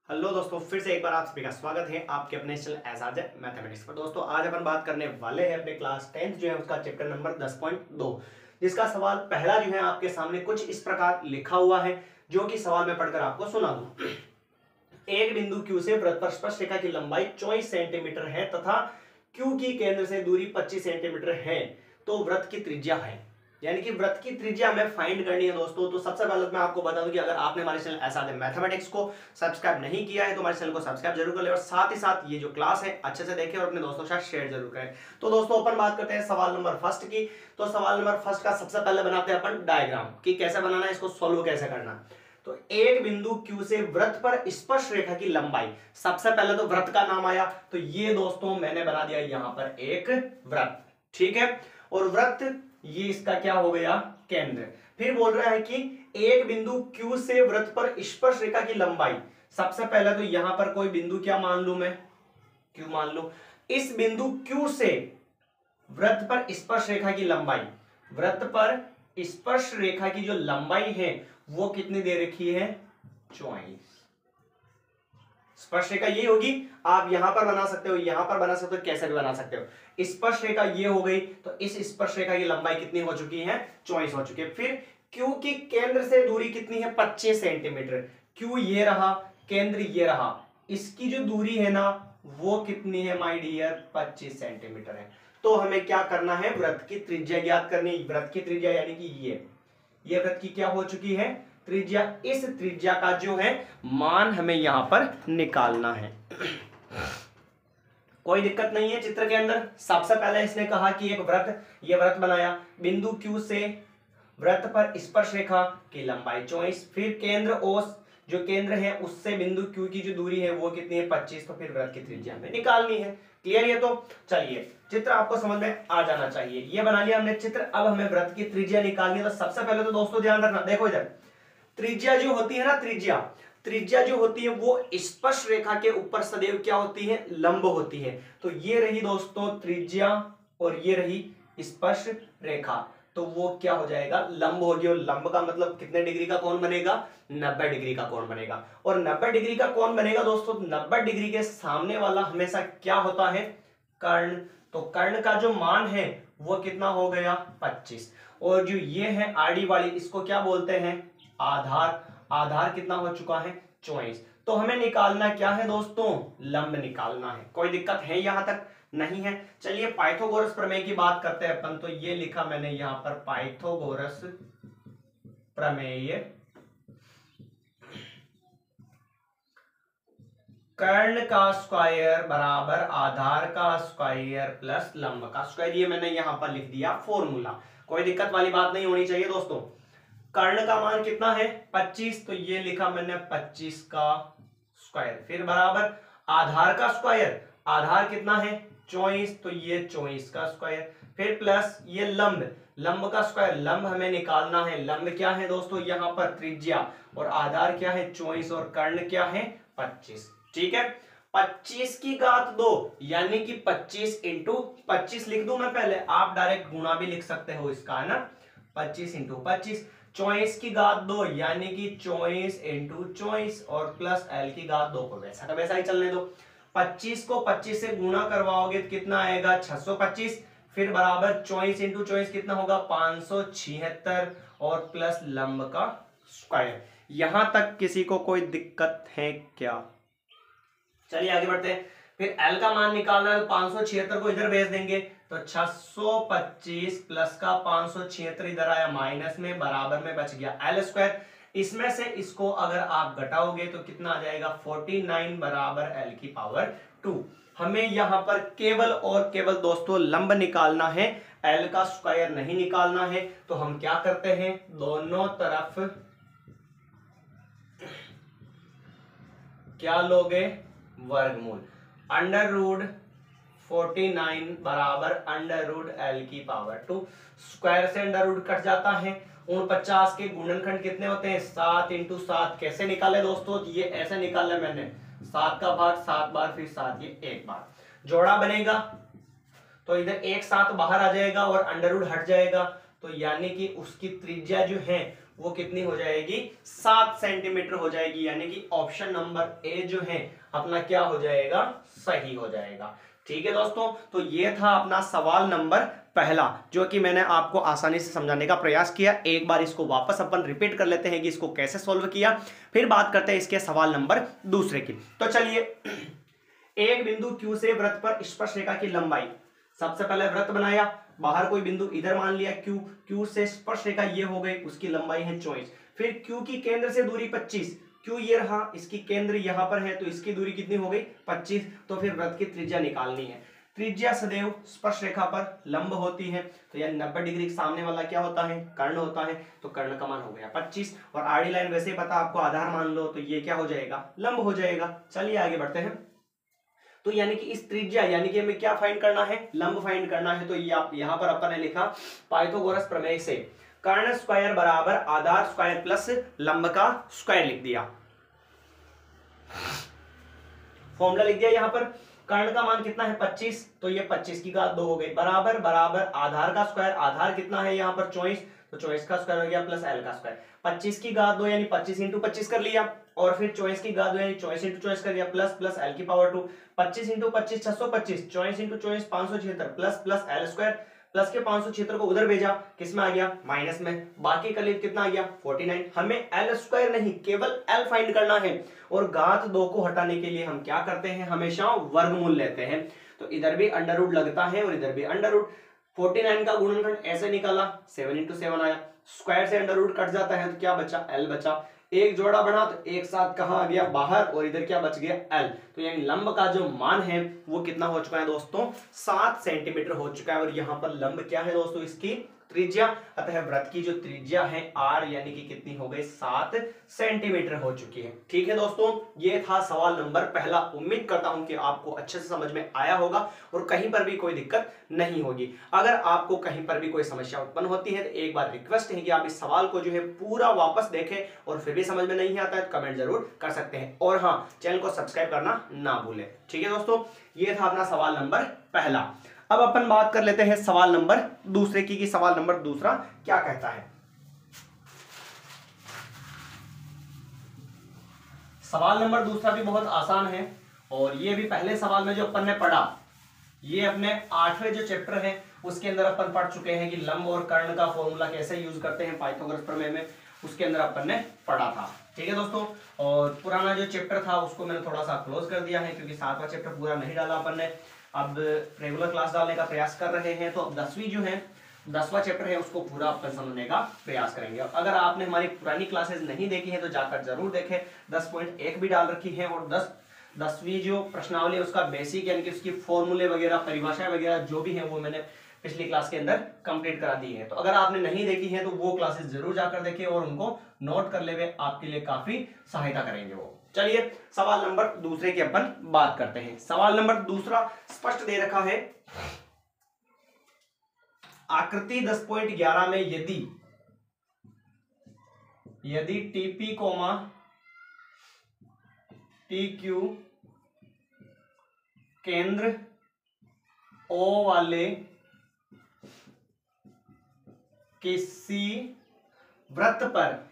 Hello दोस्तों, फिर से एक बार आप सभी का स्वागत है आपके अपने चैनल एसआरजे मैथमेटिक्स पर। दोस्तों आज अपन बात करने वाले हैं अपने क्लास 10th जो है उसका चैप्टर नंबर 10.2, जिसका सवाल पहला जो है आपके सामने कुछ इस प्रकार लिखा हुआ है, जो कि सवाल मैं पढ़कर आपको सुना दूं। एक बिंदु Q से वृत्त पर स्पर्श रेखा की लंबाई 24 सेंटीमीटर है तथा Q की केंद्र से दूरी 25 सेंटीमीटर है, तो वृत्त की त्रिज्या है। यानी कि वृत्त की त्रिज्या हमें फाइंड करनी है दोस्तों। तो सबसे पहले मैं आपको बता दूं कि अगर आपने हमारे चैनल एसआरजे मैथमेटिक्स को सब्सक्राइब नहीं किया है तो हमारे चैनल को सब्सक्राइब जरूर कर ले और साथ ही साथ ये जो क्लास है अच्छे से देखें और अपने दोस्तों के साथ शेयर जरूर करें। तो दोस्तों अपन बात करते हैं सवाल नंबर फर्स्ट की। तो सवाल नंबर फर्स्ट का सबसे पहले बनाते हैं अपन डायग्राम कि कैसे बनाना है, इसको सोल्व कैसे करना। तो एक बिंदु Q से वृत्त पर स्पर्श रेखा की लंबाई, सबसे पहले तो वृत्त का नाम आया, तो ये दोस्तों मैंने बना दिया यहां पर एक वृत्त, ठीक है। और वृत्त ये इसका क्या हो गया, केंद्र। फिर बोल रहा है कि एक बिंदु Q से वृत्त पर स्पर्श रेखा की लंबाई, सबसे पहले तो यहां पर कोई बिंदु क्या मान लू मैं, Q मान लो। इस बिंदु Q से वृत्त पर स्पर्श रेखा की लंबाई, वृत्त पर स्पर्श रेखा की जो लंबाई है वो कितनी दे रखी है, 24। स्पर्श रेखा ये होगी, आप यहां पर बना सकते हो, यहां पर बना सकते हो, कैसे भी बना सकते हो। स्पर्श रेखा ये हो गई, तो इस स्पर्श रेखा की लंबाई कितनी हो चुकी है, 24 हो चुकी है। फिर Q की केंद्र से दूरी कितनी है, 25 सेंटीमीटर। Q ये रहा, केंद्र ये रहा, इसकी जो दूरी है ना वो कितनी है माय डियर, 25 सेंटीमीटर है। तो हमें क्या करना है, वृत्त की त्रिज्या ज्ञात करनी। वृत्त की त्रिज्या यानी कि ये वृत्त की क्या हो चुकी है, त्रिज्या। इस त्रिज्या का जो है मान हमें यहां पर निकालना है। कोई दिक्कत नहीं है चित्र के अंदर। सबसे पहले इसने कहा कि एक वृत्त, ये वृत्त बनाया, बिंदु Q से वृत्त पर स्पर्श रेखा की लंबाई 24, फिर केंद्र ओस, जो केंद्र है उससे बिंदु Q की जो दूरी है वो कितनी है, 25। तो फिर वृत्त की त्रिज्या हमें निकालनी है। क्लियर है? तो चलिए, चित्र आपको समझ में आ जाना चाहिए। ये बना लिया हमने चित्र, अब हमें वृत्त की त्रिज्या निकालनी है। तो सबसे पहले तो दोस्तों ध्यान रखना, देखो इधर त्रिज्या जो होती है ना, त्रिज्या जो होती है वो स्पर्श रेखा के ऊपर सदैव क्या होती है, लंब होती है। तो ये रही दोस्तों त्रिज्या और ये रही स्पर्श रेखा, तो वो क्या हो जाएगा, लंब होगी। और लंब का मतलब कितने डिग्री का कोण बनेगा, 90 डिग्री का कोण बनेगा। और 90 डिग्री का कोण बनेगा दोस्तों, 90 डिग्री के सामने वाला हमेशा क्या होता है, कर्ण। तो कर्ण का जो मान है वो कितना हो गया, 25। और जो ये है आड़ी वाली, इसको क्या बोलते हैं, आधार। आधार कितना हो चुका है, 24। तो हमें निकालना क्या है दोस्तों, लंब निकालना है। कोई दिक्कत है यहां तक, नहीं है। चलिए पाइथागोरस प्रमेय की बात करते हैं अपन। तो ये लिखा मैंने यहां पर पाइथागोरस प्रमेय, कर्ण का स्क्वायर बराबर आधार का स्क्वायर प्लस लंब का स्क्वायर। ये मैंने यहां पर लिख दिया फॉर्मूला। कोई दिक्कत वाली बात नहीं होनी चाहिए दोस्तों। कर्ण का मान कितना है, 25, तो ये लिखा मैंने 25 का स्क्वायर। फिर बराबर आधार का स्क्वायर, आधार कितना है 24, तो ये 24 का स्क्वायर। फिर प्लस ये लंब, लंब का स्क्वायर, लंब हमें निकालना है। लंब क्या है दोस्तों, यहां पर त्रिज्या, और आधार क्या है 24, और कर्ण क्या है 25। ठीक है, 25 की घात 2 यानी कि 25 इंटू 25 लिख दूं मैं पहले, आप डायरेक्ट गुणा भी लिख सकते हो इसका, है ना। 25 इंटू 25, 24 की घात 2 यानी कि 24 इंटू 24, और प्लस एल की घात 2 को वैसा का वैसा ही चलने दो। 25 को 25 से गुणा करवाओगे तो कितना आएगा, 625। फिर बराबर 24 इंटू 24 कितना होगा, 576, और प्लस लंब का स्क्वायर। यहां तक किसी को कोई दिक्कत है क्या? चलिए आगे बढ़ते हैं। फिर L का मान निकालना है, 576 को इधर भेज देंगे, तो 625 प्लस का 576 इधर आया माइनस में, बराबर में बच गया L स्क्वायर। इसमें से इसको अगर आप घटाओगे तो कितना आ जाएगा, 49 बराबर L की पावर 2। हमें यहां पर केवल और केवल दोस्तों लंब निकालना है, L का स्क्वायर नहीं निकालना है। तो हम क्या करते हैं, दोनों तरफ क्या लोगे, वर्गमूल। अंडर रूट 49 बराबर अंडर रूट L की पावर 2। स्क्वायर से अंडर रूट कट जाता है। 49 के गुणनखंड कितने होते हैं, 7 इंटू 7। कैसे निकाले दोस्तों, ये ऐसे निकाला मैंने, 7 का भाग 7 बार, फिर 7 ये एक बार, जोड़ा बनेगा। तो इधर एक 7 बाहर आ जाएगा और अंडर रूट हट जाएगा, तो यानी कि उसकी त्रिज्या जो है वो कितनी हो जाएगी, 7 सेंटीमीटर हो जाएगी। यानी कि ऑप्शन नंबर ए जो है अपना क्या हो जाएगा, सही हो जाएगा। ठीक है दोस्तों, तो ये था अपना सवाल नंबर पहला जो कि मैंने आपको आसानी से समझाने का प्रयास किया। एक बार इसको वापस अपन रिपीट कर लेते हैं कि इसको कैसे सॉल्व किया, फिर बात करते हैं इसके सवाल नंबर दूसरे की। तो चलिए, एक बिंदु Q से वृत्त पर स्पर्श रेखा की लंबाई, सबसे पहले वृत्त बनाया, बाहर कोई बिंदु इधर मान लिया Q, Q से स्पर्श रेखा ये हो गई, उसकी लंबाई है 24। फिर Q की केंद्र से दूरी 25, Q ये रहा, इसकी केंद्र यहां पर है, तो इसकी दूरी कितनी हो गई, 25। तो फिर वृत्त की त्रिज्या निकालनी है। त्रिज्या सदैव स्पर्श रेखा पर लंब होती है, तो यानी 90 डिग्री के सामने वाला क्या होता है, कर्ण होता है, तो कर्ण का मान हो गया 25। और आड़ी लाइन वैसे ही पता आपको, आधार मान लो, तो ये क्या हो जाएगा, लंब हो जाएगा। चलिए आगे बढ़ते हैं। तो यानी कि इस त्रिज्या, यानी कि हमें क्या फाइंड करना है, लंब फाइंड करना है। तो ये आप यहां पर अपन ने लिखा पाइथागोरस प्रमेय से कर्ण स्क्वायर बराबर आधार स्क्वायर प्लस लंब का स्क्वायर लिख दिया, फॉर्मूला लिख दिया। यहां पर कर्ण का मान कितना है 25, तो ये 25 की घात 2 हो गई, बराबर बराबर आधार का स्क्वायर, आधार कितना है यहाँ पर 24, तो 24 का स्क्वायर हो गया प्लस एल का स्क्वायर। 25 की घात 2 यानी 25 इंटू 25 कर लिया, और फिर 24 की घात 2 यानी 24 इंटू 24 कर लिया, प्लस प्लस एल की power 2। 25 into 25 625, 24 into 24 576, plus plus L square, plus के 576 को उधर भेजा, किसमें आ गया, माइनस में। बाकी का लिमिट कितना आ गया 49। हमें एल स्क्वायर नहीं, केवल एल फाइंड करना है। और घात 2 को हटाने के लिए हम क्या करते हैं, हमेशा वर्गमूल लेते हैं। तो इधर भी अंडर रूट लगता है और इधर भी अंडर रूट। 49 का गुणनखंड ऐसे निकाला, 7 इंटू 7 आया, स्क्वायर से अंडर रूट कट जाता है, तो क्या बचा, एल बचा। एक जोड़ा बना तो एक साथ कहां आ गया, बाहर, और इधर क्या बच गया, एल। तो यानी लंब का जो मान है वो कितना हो चुका है दोस्तों, 7 सेंटीमीटर हो चुका है। और यहां पर लंब क्या है दोस्तों, इसकी त्रिज्या। अतः वृत्त की जो त्रिज्या है आर, यानी कि कितनी हो गई, 7 सेंटीमीटर हो चुकी है। ठीक है दोस्तों, ये था सवाल नंबर पहला। उम्मीद करता हूं कि आपको अच्छे से समझ में आया होगा और कहीं पर भी कोई दिक्कत नहीं होगी। अगर आपको कहीं पर भी कोई समस्या उत्पन्न होती है तो एक बार रिक्वेस्ट है कि आप इस सवाल को जो है पूरा वापस देखें, और फिर भी समझ में नहीं आता है तो कमेंट जरूर कर सकते हैं। और हाँ, चैनल को सब्सक्राइब करना ना भूलें। ठीक है दोस्तों, ये था अपना सवाल नंबर पहला। अब अपन बात कर लेते हैं सवाल नंबर दूसरे की, कि सवाल नंबर दूसरा क्या कहता है। सवाल नंबर दूसरा भी बहुत आसान है, और ये भी पहले सवाल में जो अपन ने पढ़ा, ये अपने 8वें जो चैप्टर है उसके अंदर अपन पढ़ चुके हैं कि लंब और कर्ण का फॉर्मूला कैसे यूज करते हैं पाइथागोरस प्रमेय में, उसके अंदर अपन ने पढ़ा था। ठीक है दोस्तों, और पुराना जो चैप्टर था उसको मैंने थोड़ा सा क्लोज कर दिया है, क्योंकि 7वां चैप्टर पूरा नहीं डाला अपन ने। अब रेगुलर क्लास डालने का प्रयास कर रहे हैं, तो अब 10वीं जो है, 10वां चैप्टर है, उसको पूरा अपन समझने का प्रयास करेंगे। अगर आपने हमारी पुरानी क्लासेस नहीं देखी है तो जाकर जरूर देखें। 10.1 भी डाल रखी है, और 10वीं जो प्रश्नावली है उसका बेसिक, यानी कि उसकी फॉर्मूले वगैरह, परिभाषा वगैरह जो भी है वो मैंने पिछली क्लास के अंदर कंप्लीट करा दी है। तो अगर आपने नहीं देखी है तो वो क्लासेस जरूर जाकर देखें, और उनको नोट कर ले, आपके लिए काफी सहायता करेंगे वो। चलिए सवाल नंबर दूसरे की अपन बात करते हैं। सवाल नंबर दूसरा स्पष्ट दे रखा है, आकृति 10.11 में यदि टीपी कोमा टीक्यू केंद्र ओ वाले किसी वृत्त पर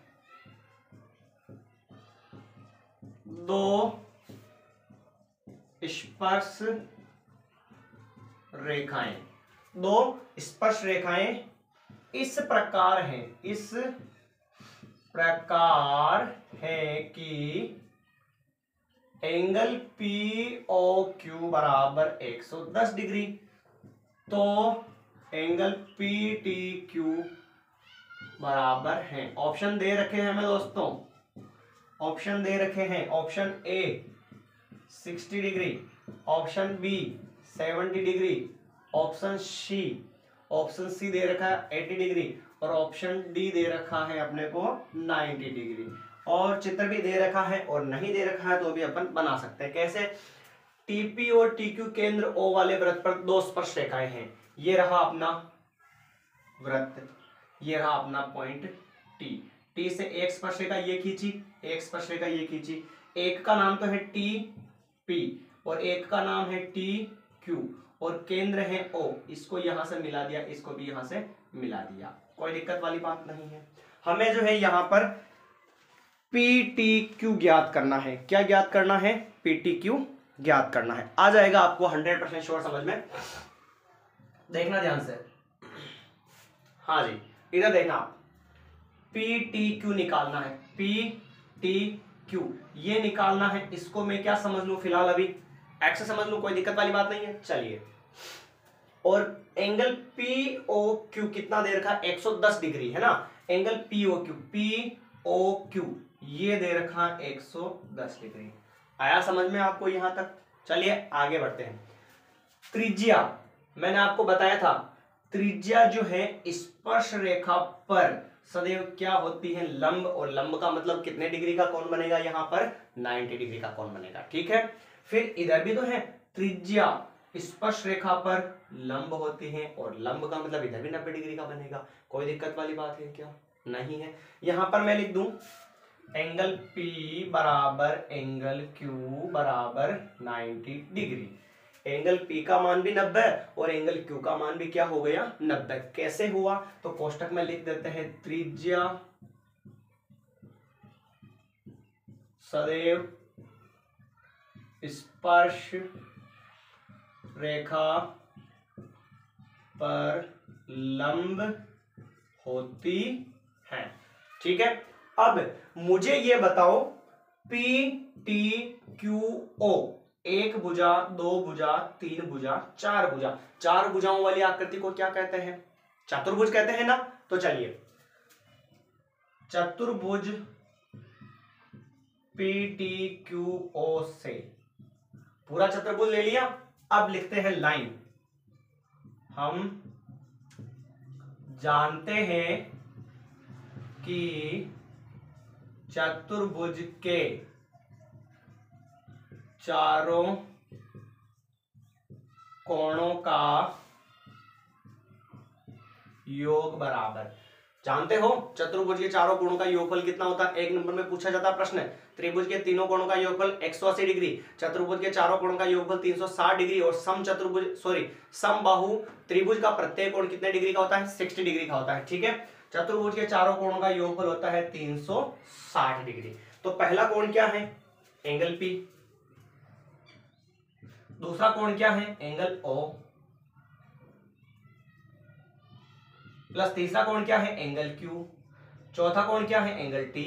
दो स्पर्श रेखाएं इस प्रकार है कि एंगल POQ बराबर 110 डिग्री, तो एंगल PTQ बराबर है, ऑप्शन दे रखे हैं हमें दोस्तों, ऑप्शन दे रखे हैं, option A 60 degree, option B 70 degree, option C दे रखा है 80 डिग्री, और ऑप्शन डी दे रखा है अपने को 90 डिग्री। और चित्र भी दे रखा है और नहीं दे रखा है तो भी अपन बना सकते हैं। कैसे, टीपी और टीक्यू केंद्र ओ वाले वृत्त पर दो स्पर्श रेखाएं हैं। ये रहा अपना वृत्त, ये रहा अपना पॉइंट टी से एक स्पर्श रेखा ये खींची, एक स्पर्श रेखा ये खींची, एक का नाम तो है टी और एक का नाम है TQ, और केंद्र है O, इसको यहां से मिला दिया, इसको भी यहां से मिला दिया, कोई दिक्कत वाली बात नहीं है। हमें जो है यहां पर पी टी क्यू ज्ञात करना है। क्या ज्ञात करना है? पी टी क्यू ज्ञात करना है। आ जाएगा आपको 100% श्योर समझ में। देखना ध्यान से, हाँ जी, इधर देखना आप, पी टी क्यू निकालना है, पी टी क्यू ये निकालना है। इसको मैं क्या समझ लूं फिलहाल, अभी एक्स समझ लूं, कोई दिक्कत वाली बात नहीं है। चलिए, और एंगल पी ओ क्यू कितना दे रखा? 110 डिग्री है ना। एंगल पी ओ क्यू ये दे रखा 110 डिग्री। आया समझ में आपको यहां तक? चलिए आगे बढ़ते हैं। त्रिज्या, मैंने आपको बताया था त्रिज्या जो है स्पर्श रेखा पर सदैव क्या होती है? लंब। और लंब का मतलब कितने डिग्री का कोण बनेगा? यहां पर 90 डिग्री का कोण बनेगा। ठीक है, फिर इधर भी तो है, त्रिज्या स्पर्श रेखा पर लंब होती है और लंब का मतलब इधर भी 90 डिग्री का बनेगा। कोई दिक्कत वाली बात है क्या? नहीं है। यहां पर मैं लिख दूं एंगल P बराबर एंगल Q बराबर 90 डिग्री। एंगल P का मान भी 90 और एंगल Q का मान भी क्या हो गया? 90। कैसे हुआ? तो कोष्टक में लिख देते हैं त्रिज्या सदैव स्पर्श रेखा पर लंब होती है। ठीक है, अब मुझे ये बताओ पी टी क्यू ओ, एक भुजा, दो भुजा, तीन भुजा, चार भुजा, चार भुजाओं वाली आकृति को क्या कहते हैं? चतुर्भुज कहते हैं ना। तो चलिए, चतुर्भुज पी टी क्यू ओ से पूरा चतुर्भुज ले लिया। अब लिखते हैं लाइन। हम जानते हैं कि चतुर्भुज के चारों कोणों का योग बराबर। जानते हो चतुर्भुज के चारों कोणों का योगफल कितना होता है? एक नंबर में पूछा जाता प्रश्न। त्रिभुज के तीनों कोणों का योगफल 180 डिग्री, चतुर्भुज के चारों कोणों का योगफल 360 डिग्री और समबाहु त्रिभुज का प्रत्येक कोण कितने डिग्री का होता है? 60 डिग्री का होता है। ठीक है, चतुर्भुज के चारों कोणों का योगफल होता है 360 डिग्री। तो पहला कोण क्या है? Angle P। दूसरा कोण क्या है? Angle O। प्लस तीसरा कोण क्या है? Angle Q। चौथा कोण क्या है? Angle T।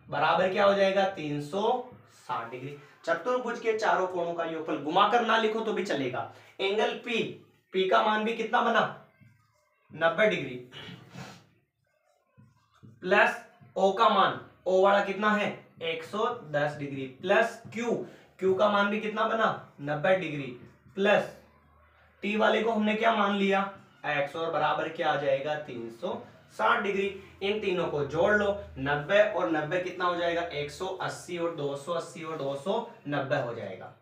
बराबर क्या हो जाएगा? 360 डिग्री। चतुर्भुज के चारों कोणों का योगफल, घुमाकर ना लिखो तो भी चलेगा। एंगल P का मान भी कितना बना? 90 डिग्री, प्लस O का मान, O वाला कितना है? 110 डिग्री, प्लस Q का मान भी कितना बना? 90 डिग्री, प्लस T वाले को हमने क्या मान लिया? X, और बराबर क्या आ जाएगा? 360 डिग्री। इन तीनों को जोड़ लो, 90 और 90 कितना हो जाएगा? 180 और 280 और 290 हो जाएगा।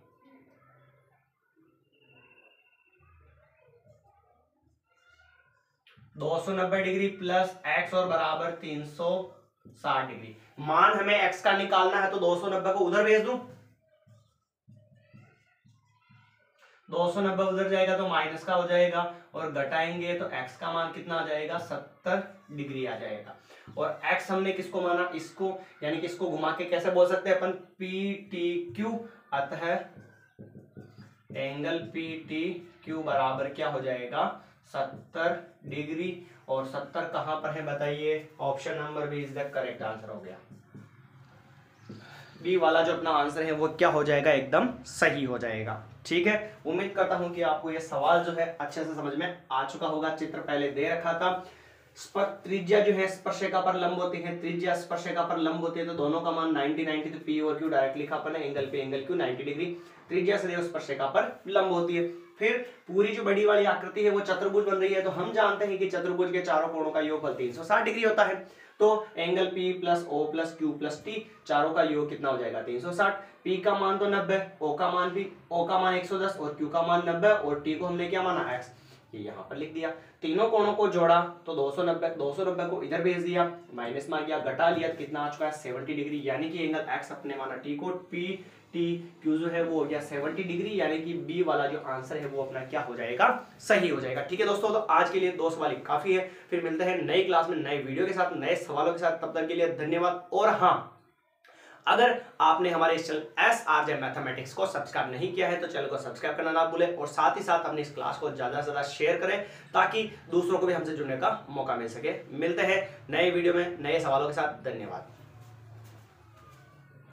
$290 डिग्री प्लस x और बराबर 360 डिग्री। मान हमें x का निकालना है तो 290 को उधर भेज दूं, 290 उधर जाएगा तो माइनस का हो जाएगा और घटाएंगे तो x का मान कितना आ जाएगा? 70 डिग्री आ जाएगा। और x हमने किसको माना? इसको, यानी कि इसको घुमा के कैसे बोल सकते हैं अपन? P T Q. अतः एंगल पी टी क्यू बराबर क्या हो जाएगा? 70 डिग्री। और 70 कहां पर है बताइए? Option number B is the correct answer हो गया। बी वाला जो अपना आंसर है वो क्या हो जाएगा? एकदम सही हो जाएगा। ठीक है, उम्मीद करता हूं कि आपको ये सवाल जो है अच्छे से समझ में आ चुका होगा। चित्र पहले दे रखा था। त्रिज्या जो है स्पर्शरेखा पर लंब होती है, त्रिज्या स्पर्शरेखा पर लंब होती है तो दोनों का मान 90 तो पी और क्यू डायरेक्ट लिखा अपन एंगल पे एंगल क्यू 90 डिग्री। त्रिज्या सदैव स्पर्शरेखा पर लंब होती है। फिर पूरी जो बड़ी वाली आकृति है वो चतुर्भुज बन रही है, तो हम जानते हैं कि चतुर्भुज के चारों कोणों का योगफल 360 डिग्री होता है। तो angle P plus O plus Q plus T चारों का योग कितना हो जाएगा? 360। P का मान तो 90, O का मान 110 और Q का मान 90 और T को हमने क्या माना? X। ये यहाँ पर लिख दिया। तीनों कोणों को जोड़ा तो 290 को इधर भेज दिया, माइनस में आ गया, घटा लिया तो कितना आ चुका है 70 डिग्री, यानी कि एंगल एक्स अपने माना टी को, पी टी क्यू जो है वो हो गया 70 डिग्री, यानी कि बी वाला जो आंसर है वो अपना क्या हो जाएगा, सही हो जाएगा। ठीक है दोस्तों, तो आज के लिए 2 सवाल काफी है। फिर मिलते हैं नई क्लास में नए वीडियो के साथ, नए सवालों के साथ। तब तक के लिए धन्यवाद। और हाँ, अगर आपने हमारे इस चैनल SRJ मैथमेटिक्स को सब्सक्राइब नहीं किया है तो चैनल को सब्सक्राइब करना ना भूलें, और साथ ही साथ अपनी इस क्लास को ज्यादा से ज्यादा शेयर करें ताकि दूसरों को भी हमसे जुड़ने का मौका मिल सके। मिलते हैं नए वीडियो में नए सवालों के साथ। धन्यवाद।